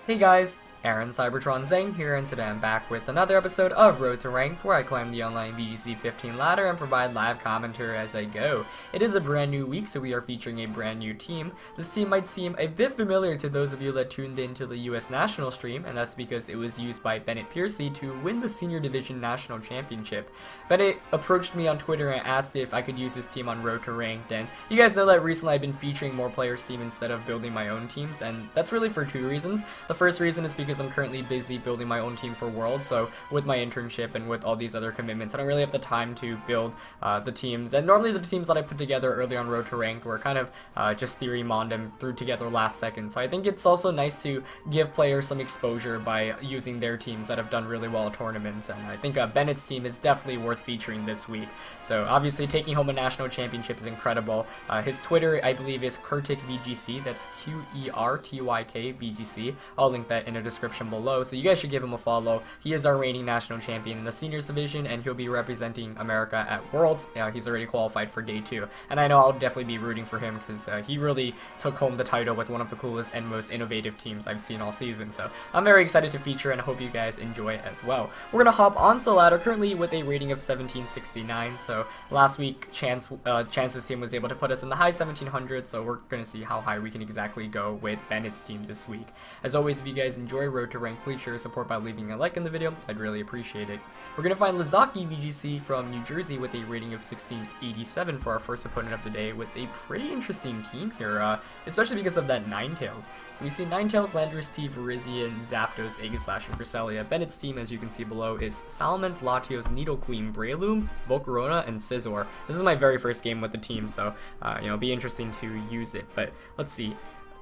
Hey guys, Aaron Cybertron Zang here, and today I'm back with another episode of Road to Rank, where I climb the online VGC 15 ladder and provide live commentary as I go. It is a brand new week, so we are featuring a brand new team. This team might seem a bit familiar to those of you that tuned into the US National stream, and that's because it was used by Bennett Piercy to win the Senior Division National Championship. Bennett approached me on Twitter and asked if I could use his team on Road to Ranked, and you guys know that recently I've been featuring more players' team instead of building my own teams, and that's really for two reasons. The first reason is because I'm currently busy building my own team for Worlds, so with my internship and with all these other commitments, I don't really have the time to build the teams. And normally the teams that I put together early on Road to Ranked were kind of just theory monned and threw together last second. So I think it's also nice to give players some exposure by using their teams that have done really well at tournaments, and I think Bennett's team is definitely worth featuring this week. So obviously taking home a national championship is incredible. His Twitter, I believe, is Kurtik VGC. That's QERTYK VGC. I'll link that in the description below, so you guys should give him a follow. He is our reigning national champion in the seniors division, and he'll be representing America at Worlds. He's already qualified for day 2, and I know I'll definitely be rooting for him because he really took home the title with one of the coolest and most innovative teams I've seen all season. So I'm very excited to feature, and I hope you guys enjoy it as well. We're gonna hop onto the ladder currently with a rating of 1769. So last week Chance's team was able to put us in the high 1700s, so we're gonna see how high we can exactly go with Bennett's team this week. As always, if you guys enjoy Road to Rank, please share your support by leaving a like in the video. I'd really appreciate it. We're gonna find Lazaki VGC from New Jersey with a rating of 1687 for our first opponent of the day, with a pretty interesting team here, especially because of that Ninetales. So we see Ninetales, Landorus T, Virizion, Zapdos, Aegislash, and Cresselia. Bennett's team, as you can see below, is Salamence, Latios, Nidoqueen, Breloom, Volcarona, and Scizor. This is my very first game with the team, so it'll be interesting to use it. But let's see.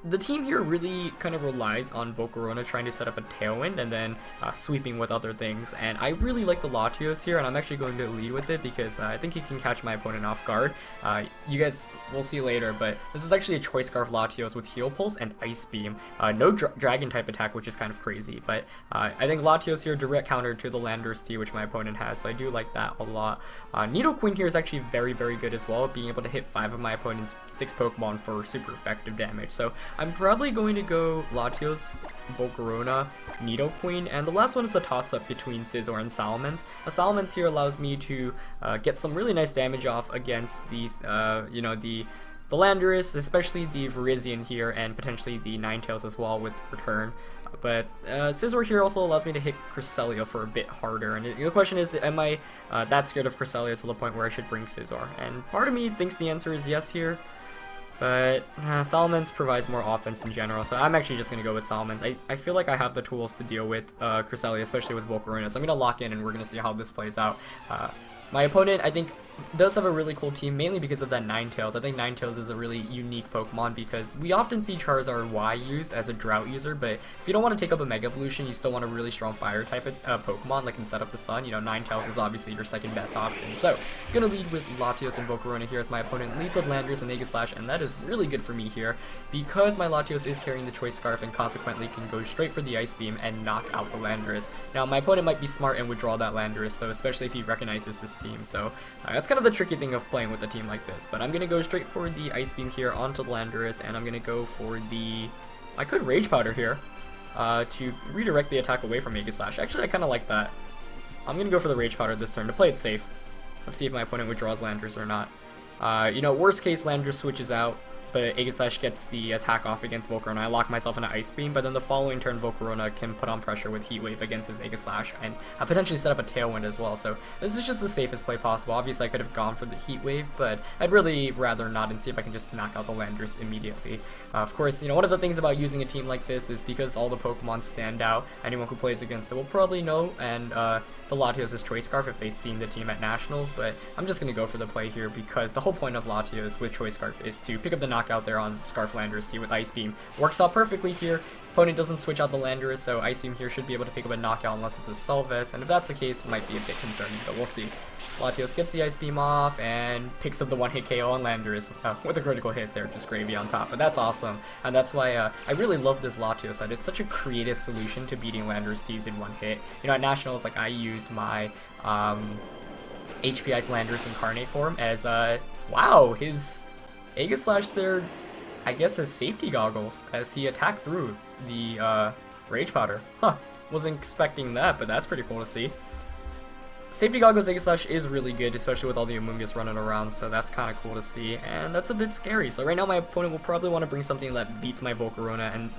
The team here really kind of relies on Volcarona trying to set up a Tailwind and then sweeping with other things, and I really like the Latios here, and I'm actually going to lead with it because I think he can catch my opponent off guard. You guys will see later, but this is actually a Choice Scarf Latios with Heal Pulse and Ice Beam. No Dragon type attack, which is kind of crazy, but I think Latios here direct counter to the Landorus T, which my opponent has, so I do like that a lot. Nidoqueen here is actually very, very good as well, being able to hit 5 of my opponent's 6 Pokemon for super effective damage. So I'm probably going to go Latios, Volcarona, Nidoqueen, and the last one is a toss-up between Scizor and Salamence. A Salamence here allows me to get some really nice damage off against these, the Landorus, especially the Virizion here, and potentially the Ninetales as well with Return. But Scizor here also allows me to hit Cresselia for a bit harder, and the question is, am I that scared of Cresselia to the point where I should bring Scizor? And part of me thinks the answer is yes here. But Salamence provides more offense in general, so I'm actually just going to go with Salamence. I feel like I have the tools to deal with Cresselia, especially with Volcarona, so I'm going to lock in and we're going to see how this plays out. My opponent, I think, does have a really cool team, mainly because of that Ninetales. I think Ninetales is a really unique Pokemon because we often see Charizard Y used as a drought user, but if you don't want to take up a Mega Evolution, you still want a really strong fire type of Pokemon that can set up the sun. Ninetales is obviously your second best option. So I'm going to lead with Latios and Volcarona here as my opponent leads with Landorus and Aegislash, and that is really good for me here because my Latios is carrying the Choice Scarf and consequently can go straight for the Ice Beam and knock out the Landorus. Now my opponent might be smart and withdraw that Landorus though, especially if he recognizes this team. So that's kind of the tricky thing of playing with a team like this, but I'm going to go straight for the Ice Beam here onto the Landorus, and I'm going to go for the... I could Rage Powder here to redirect the attack away from Aegislash. Actually, I kind of like that. I'm going to go for the Rage Powder this turn to play it safe. Let's see if my opponent withdraws Landorus or not. Worst case, Landorus switches out, but Aegislash gets the attack off against Volcarona. I lock myself in an Ice Beam, but then the following turn Volcarona can put on pressure with Heat Wave against his Aegislash and potentially set up a Tailwind as well. So this is just the safest play possible. Obviously I could have gone for the Heat Wave, but I'd really rather not and see if I can just knock out the Landorus immediately. Of course, one of the things about using a team like this is because all the Pokemon stand out, anyone who plays against it will probably know, and the Latios is Choice Scarf if they've seen the team at Nationals, but I'm just going to go for the play here because the whole point of Latios with Choice Scarf is to pick up the knockout there on Scarf Landorus T with Ice Beam. Works out perfectly here. Opponent doesn't switch out the Landorus, so Ice Beam here should be able to pick up a knockout unless it's a Solves, and if that's the case, it might be a bit concerning, but we'll see. Latios gets the Ice Beam off and picks up the one-hit KO on Landorus with a critical hit there, just gravy on top. But that's awesome, and that's why I really love this Latios set. It's such a creative solution to beating Landorus T's in one hit. At Nationals, I used my HP Ice Landorus Incarnate form as, wow, his Aegislash there, I guess, has safety goggles as he attacked through the Rage Powder. Huh. Wasn't expecting that, but that's pretty cool to see. Safety Goggles Aegislash is really good, especially with all the Amoonguss running around, so that's kind of cool to see, and that's a bit scary. So right now my opponent will probably want to bring something that beats my Volcarona, and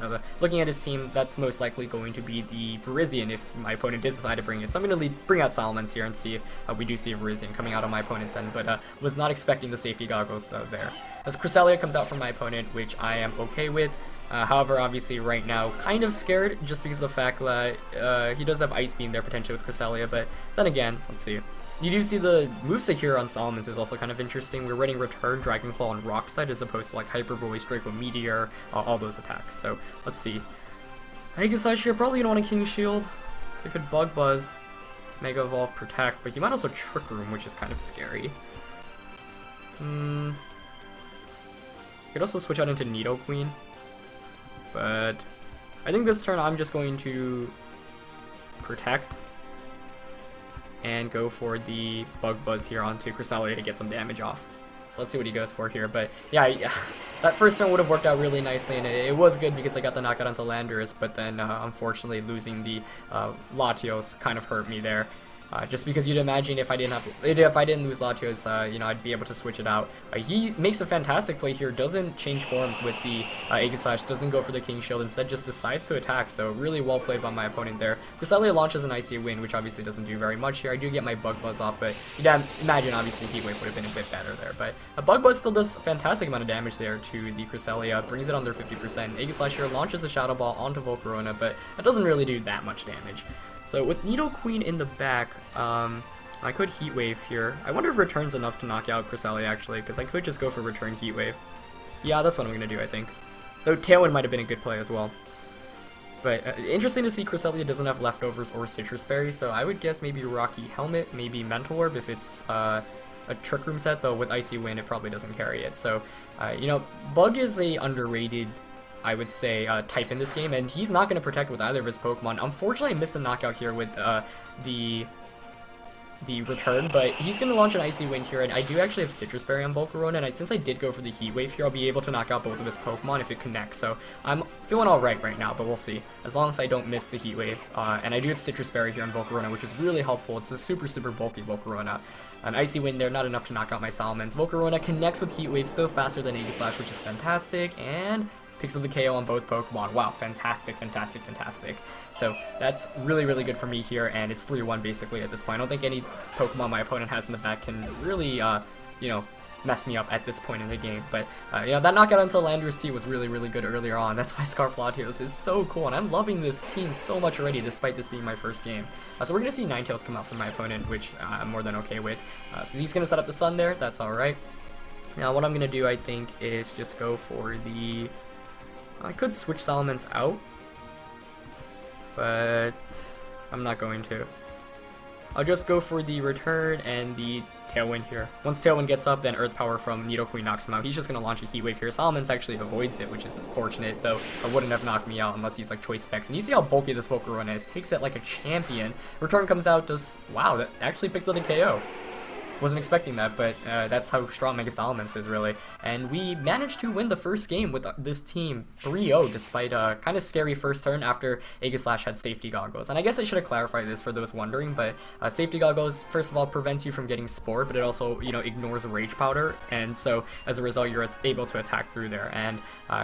looking at his team, that's most likely going to be the Virizion if my opponent does decide to bring it. So I'm going to bring out Salamence here and see if we do see a Virizion coming out on my opponent's end, but was not expecting the Safety Goggles there. As Cresselia comes out from my opponent, which I am okay with. However, obviously right now, kind of scared just because of the fact that he does have Ice Beam there potentially with Cresselia, but then again, let's see. You do see the moveset here on Salamence is also kind of interesting. We're running Return, Dragon Claw, and Rock Slide as opposed to like Hyper Voice, Draco Meteor, all those attacks. So let's see. Aegislash here probably gonna want a King Shield, so he could Bug Buzz, Mega Evolve, Protect, but he might also Trick Room, which is kind of scary. He could also switch out into Nidoqueen. But I think this turn I'm just going to Protect and go for the Bug Buzz here onto Cresselia to get some damage off. So let's see what he goes for here. But yeah, that first turn would have worked out really nicely, and it was good because I got the knockout onto Landorus, but then unfortunately losing the Latios kind of hurt me there. Just because you'd imagine if I didn't lose Latios, you know, I'd be able to switch it out. He makes a fantastic play here, doesn't change forms with the Aegislash, doesn't go for the King Shield, instead just decides to attack, so really well played by my opponent there. Cresselia launches an Icy Wind, which obviously doesn't do very much here. I do get my Bug Buzz off, but you'd imagine obviously Heat Wave would have been a bit better there. But a Bug Buzz still does a fantastic amount of damage there to the Cresselia, brings it under 50%. Aegislash here launches a Shadow Ball onto Volcarona, but it doesn't really do that much damage. So with Nidoqueen in the back, I could Heat Wave here. I wonder if Return's enough to knock out Cresselia actually, because I could just go for Return Heat Wave. Yeah, that's what I'm going to do, I think. Though Tailwind might have been a good play as well. But interesting to see Cresselia doesn't have Leftovers or Citrus Berry, so I would guess maybe Rocky Helmet, maybe Mental Orb if it's a Trick Room set, though with Icy Wind it probably doesn't carry it. So, you know, Bug is a underrated, I would say, type in this game, and he's not going to protect with either of his Pokemon. Unfortunately, I missed the knockout here with the Return, but he's going to launch an Icy Wind here, and I do actually have Citrus Berry on Volcarona, and since I did go for the Heat Wave here, I'll be able to knock out both of his Pokemon if it connects, so I'm feeling alright right now, but we'll see. As long as I don't miss the Heat Wave, and I do have Citrus Berry here on Volcarona, which is really helpful. It's a super, super bulky Volcarona. An Icy Wind there, not enough to knock out my Salamence. Volcarona connects with Heat Wave, still faster than Aegislash, which is fantastic, and picks up the KO on both Pokemon. Wow, fantastic, fantastic, fantastic. So that's really, really good for me here, and it's 3-1 basically at this point. I don't think any Pokemon my opponent has in the back can really, you know, mess me up at this point in the game. But, you know, that knockout until Landorus T was really, really good earlier on. That's why Scarf Latios is so cool, and I'm loving this team so much already, despite this being my first game. So we're going to see Ninetales come out from my opponent, which I'm more than okay with. So he's going to set up the Sun there. That's alright. Now, what I'm going to do, I think, is just go for the... I could switch Salamence out, but I'm not going to. I'll just go for the Return and the Tailwind here. Once Tailwind gets up, then Earth Power from Nidoqueen knocks him out. He's just going to launch a Heat Wave here. Salamence actually avoids it, which is unfortunate, though it wouldn't have knocked me out unless he's like Choice Specs. And you see how bulky this Volcarona is. Takes it like a champion. Return comes out, does... Wow, that actually picked up the KO. Wasn't expecting that, but that's how strong Mega Salamence is, really. And we managed to win the first game with this team 3-0, despite a kind of scary first turn after Aegislash had Safety Goggles. And I guess I should have clarified this for those wondering, but Safety Goggles, first of all, prevents you from getting Spored, but it also, you know, ignores Rage Powder, and so as a result, you're able to attack through there. And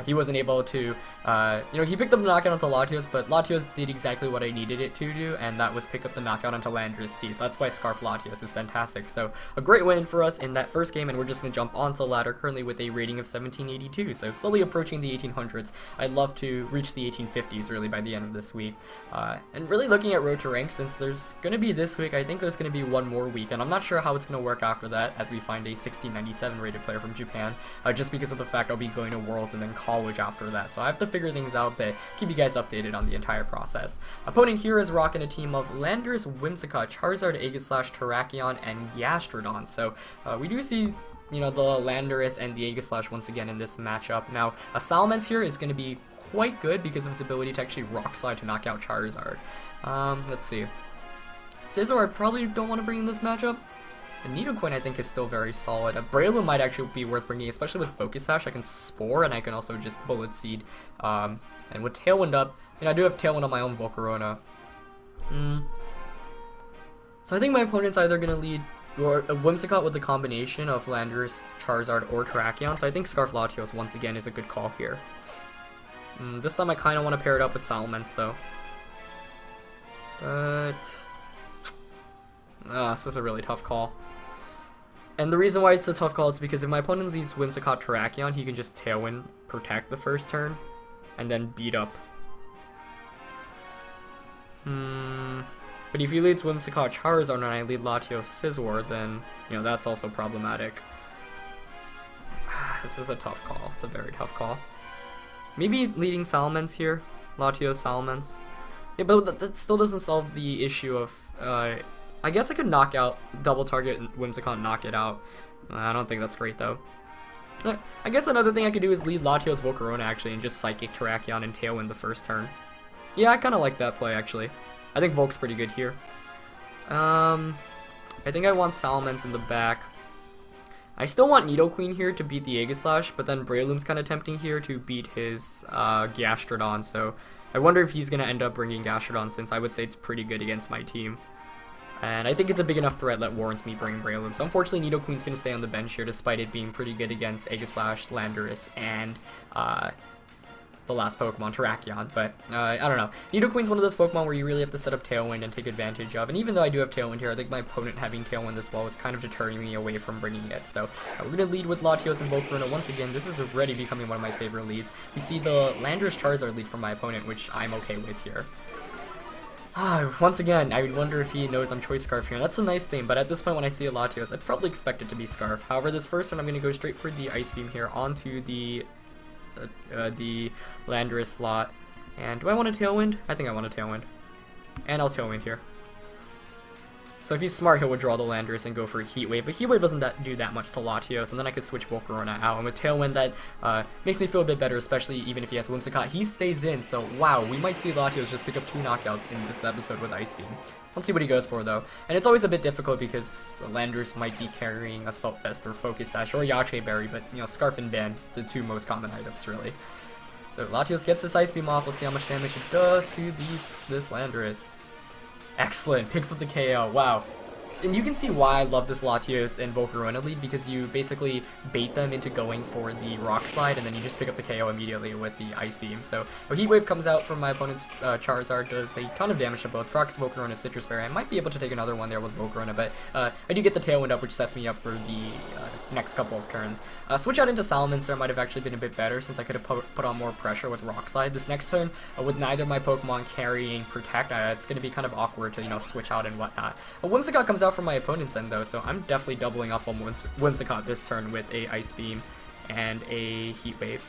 he wasn't able to, you know, he picked up the knockout onto Latios, but Latios did exactly what I needed it to do, and that was pick up the knockout onto Landorus T. So that's why Scarf Latios is fantastic. So a great win for us in that first game, and we're just going to jump onto the ladder currently with a rating of 1782, so slowly approaching the 1800s. I'd love to reach the 1850s really by the end of this week. And really looking at Road to Rank, since there's going to be this week, I think there's going to be one more week, and I'm not sure how it's going to work after that as we find a 1697 rated player from Japan, just because of the fact I'll be going to Worlds and then college after that. So I have to figure things out, but keep you guys updated on the entire process. Opponent here is rocking a team of Landorus, Whimsicott, Charizard, Aegislash, Terrakion, and Gastrodon. So we do see, you know, the Landorus and the Aegislash once again in this matchup. Now, a Salamence here is going to be quite good because of its ability to actually Rock Slide to knock out Charizard. Let's see. Scizor, I probably don't want to bring in this matchup. And Nidoqueen I think is still very solid. A Breloom might actually be worth bringing, especially with Focus Sash. I can Spore, and I can also just Bullet Seed. And with Tailwind up, I do have Tailwind on my own Volcarona. So I think my opponent's either going to lead or a Whimsicott with the combination of Landorus, Charizard, or Terrakion. So I think Scarf Latios once again is a good call here. This time I kind of want to pair it up with Salamence though. But this is a really tough call. And the reason why it's a tough call is because if my opponent leads Whimsicott Terrakion, he can just Tailwind Protect the first turn, and then beat up. But if he leads Whimsicott Charizard and I lead Latios Scizor, then, that's also problematic. This is a tough call. It's a very tough call. Maybe leading Salamence here. Latios Salamence. Yeah, but that still doesn't solve the issue of, I guess I could knock out, double target Whimsicott, knock it out. I don't think that's great though. I guess another thing I could do is lead Latios Volcarona actually and just Psychic Terrakion and Tailwind the first turn. Yeah, I kind of like that play actually. I think Volk's pretty good here. I think I want Salamence in the back. I still want Nidoqueen here to beat the Aegislash, but then Breloom's kind of tempting here to beat his Gastrodon, so I wonder if he's going to end up bringing Gastrodon since I would say it's pretty good against my team. And I think it's a big enough threat that warrants me bringing Breloom. So unfortunately, Nidoqueen's going to stay on the bench here despite it being pretty good against Aegislash, Landorus, and the last Pokemon, Terrakion, but I don't know. Nidoqueen's one of those Pokemon where you really have to set up Tailwind and take advantage of, and even though I do have Tailwind here, I think my opponent having Tailwind as well is kind of deterring me away from bringing it. So we're going to lead with Latios and Volcarona. Once again, this is already becoming one of my favorite leads. We see the Landorus Charizard lead from my opponent, which I'm okay with here. Once again, I would wonder if he knows I'm Choice Scarf here. That's a nice thing, but at this point when I see a Latios, I'd probably expect it to be Scarf. However, this first one I'm going to go straight for the Ice Beam here onto the Landorus slot. And do I want a Tailwind? I think I want a Tailwind. And I'll Tailwind here. So if he's smart, he'll withdraw the Landorus and go for a Heat Wave, but Heat Wave doesn't do that much to Latios, and then I could switch Volcarona out, and with Tailwind that makes me feel a bit better, especially even if he has Whimsicott. He stays in, so wow, we might see Latios just pick up 2 knockouts in this episode with Ice Beam. Let's see what he goes for though. And it's always a bit difficult because Landorus might be carrying Assault Vest or Focus Sash or Yache Berry, but Scarf and Ban, the 2 most common items really. So Latios gets this Ice Beam off. Let's see how much damage it does to this Landorus. Excellent, picks up the KO, wow. And you can see why I love this Latios and Volcarona lead, because you basically bait them into going for the Rock Slide, and then you just pick up the KO immediately with the Ice Beam. So a Heat Wave comes out from my opponent's Charizard, does a ton of damage to both procs Volcarona, Citrus Berry. I might be able to take another one there with Volcarona, but I do get the Tailwind up, which sets me up for the next couple of turns. Switch out into Salamence there might have actually been a bit better, since I could have put on more pressure with Rock Slide. This next turn, with neither of my Pokemon carrying Protect, it's going to be kind of awkward to, switch out and whatnot. A Whimsicott comes out from my opponent's end, though, so I'm definitely doubling up on Whimsicott this turn with a Ice Beam and a Heat Wave.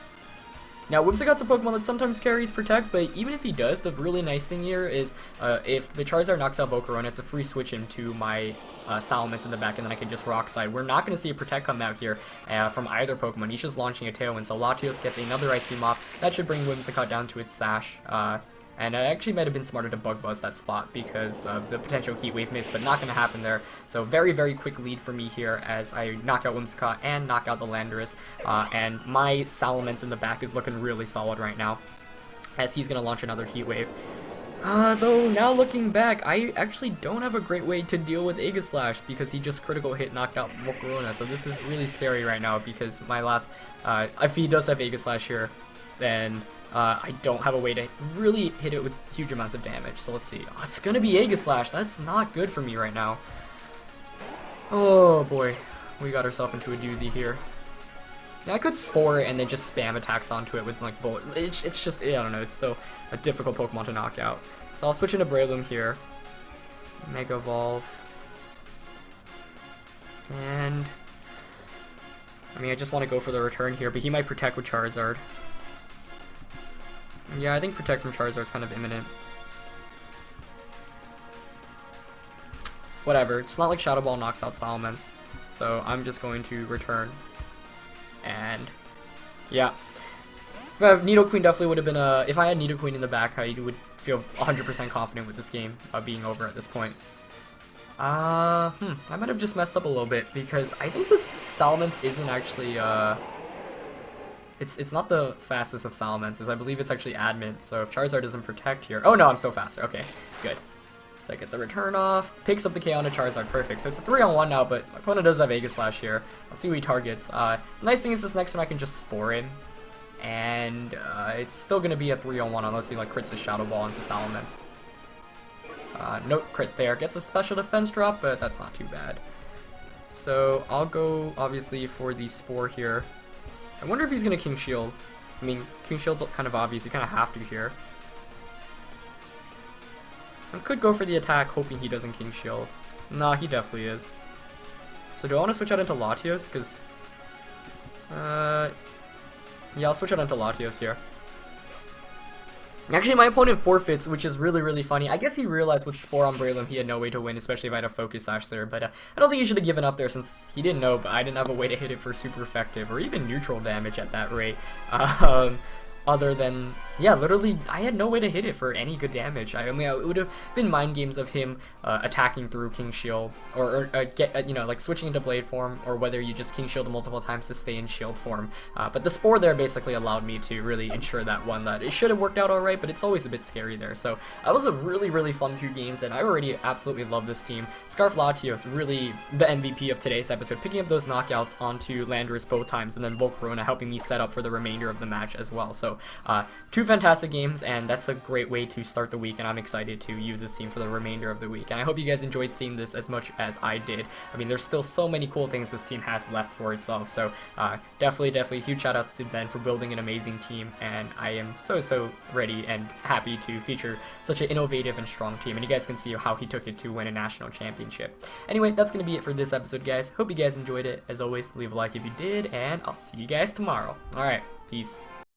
Now, Whimsicott's a Pokemon that sometimes carries Protect, but even if he does, the really nice thing here is if the Charizard knocks out Volcarona, it's a free switch into my Salamence in the back, and then I can just Rock Slide. We're not going to see a Protect come out here from either Pokemon. He's just launching a Tailwind, so Latios gets another Ice Beam off. That should bring Whimsicott down to its Sash. And I actually might have been smarter to Bug Buzz that spot because of the potential Heat Wave miss, but not going to happen there. So very, very quick lead for me here as I knock out Whimsicott and knock out the Landorus. And my Salamence in the back is looking really solid right now, as he's going to launch another Heat Wave. Though, now looking back, I actually don't have a great way to deal with Aegislash because he just critical hit knocked out Volcarona. So this is really scary right now because my last, if he does have Aegislash here, then I don't have a way to really hit it with huge amounts of damage. So let's see. Oh, it's gonna be Aegislash. That's not good for me right now. Oh boy, we got ourselves into a doozy here. Now, I could Spore and then just spam attacks onto it with like Bullet. It's just, I don't know, it's still a difficult Pokemon to knock out. So I'll switch into Breloom here. Mega Evolve. And I mean, I just want to go for the return here, but he might Protect with Charizard. Yeah, I think Protect from Charizard is kind of imminent. Whatever, it's not like Shadow Ball knocks out Salamence, so I'm just going to return. And yeah, but Nidoqueen definitely would have been a. If I had Nidoqueen in the back, I would feel 100% confident with this game being over at this point. I might have just messed up a little bit because I think this Salamence isn't actually, it's not the fastest of Salamences. I believe it's actually Admin, so if Charizard doesn't protect here... Oh no, I'm still faster. Okay, good. So I get the return off, picks up the KO on a Charizard, perfect. So it's a 3-on-1 now, but my opponent does have Aegislash here. Let's see who he targets. Nice thing is this next one I can just Spore in, and it's still going to be a 3-on-1 unless he like crits his Shadow Ball into Salamence. No crit there. Gets a special defense drop, but that's not too bad. So I'll go, obviously, for the Spore here. I wonder if he's going to King Shield. I mean, King Shield's kind of obvious. You kind of have to here. I could go for the attack, hoping he doesn't King Shield. Nah, he definitely is. So do I want to switch out into Latios? Because, yeah, I'll switch out into Latios here. Actually, my opponent forfeits, which is really, really funny. I guess he realized with Spore on Breloom he had no way to win, especially if I had a Focus Sash there. But I don't think he should have given up there since he didn't know, but I didn't have a way to hit it for super effective or even neutral damage at that rate. Other than, yeah, literally, I had no way to hit it for any good damage. I mean, it would have been mind games of him attacking through King Shield, or you know, like switching into Blade form, or whether you just King Shield multiple times to stay in Shield form. But the Spore there basically allowed me to really ensure that one that it should have worked out alright, but it's always a bit scary there. So that was a really, really fun 2 games, and I already absolutely love this team. Scarf Latios, really the MVP of today's episode, picking up those knockouts onto Landorus both times, and then Volcarona helping me set up for the remainder of the match as well. So 2 fantastic games, and that's a great way to start the week, and I'm excited to use this team for the remainder of the week. And I hope you guys enjoyed seeing this as much as I did. I mean, there's still so many cool things this team has left for itself, so definitely huge shout outs to Ben for building an amazing team, and I am so ready and happy to feature such an innovative and strong team, and you guys can see how he took it to win a national championship. Anyway, that's going to be it for this episode, guys. Hope you guys enjoyed it. As always, leave a like if you did, and I'll see you guys tomorrow. Alright, peace.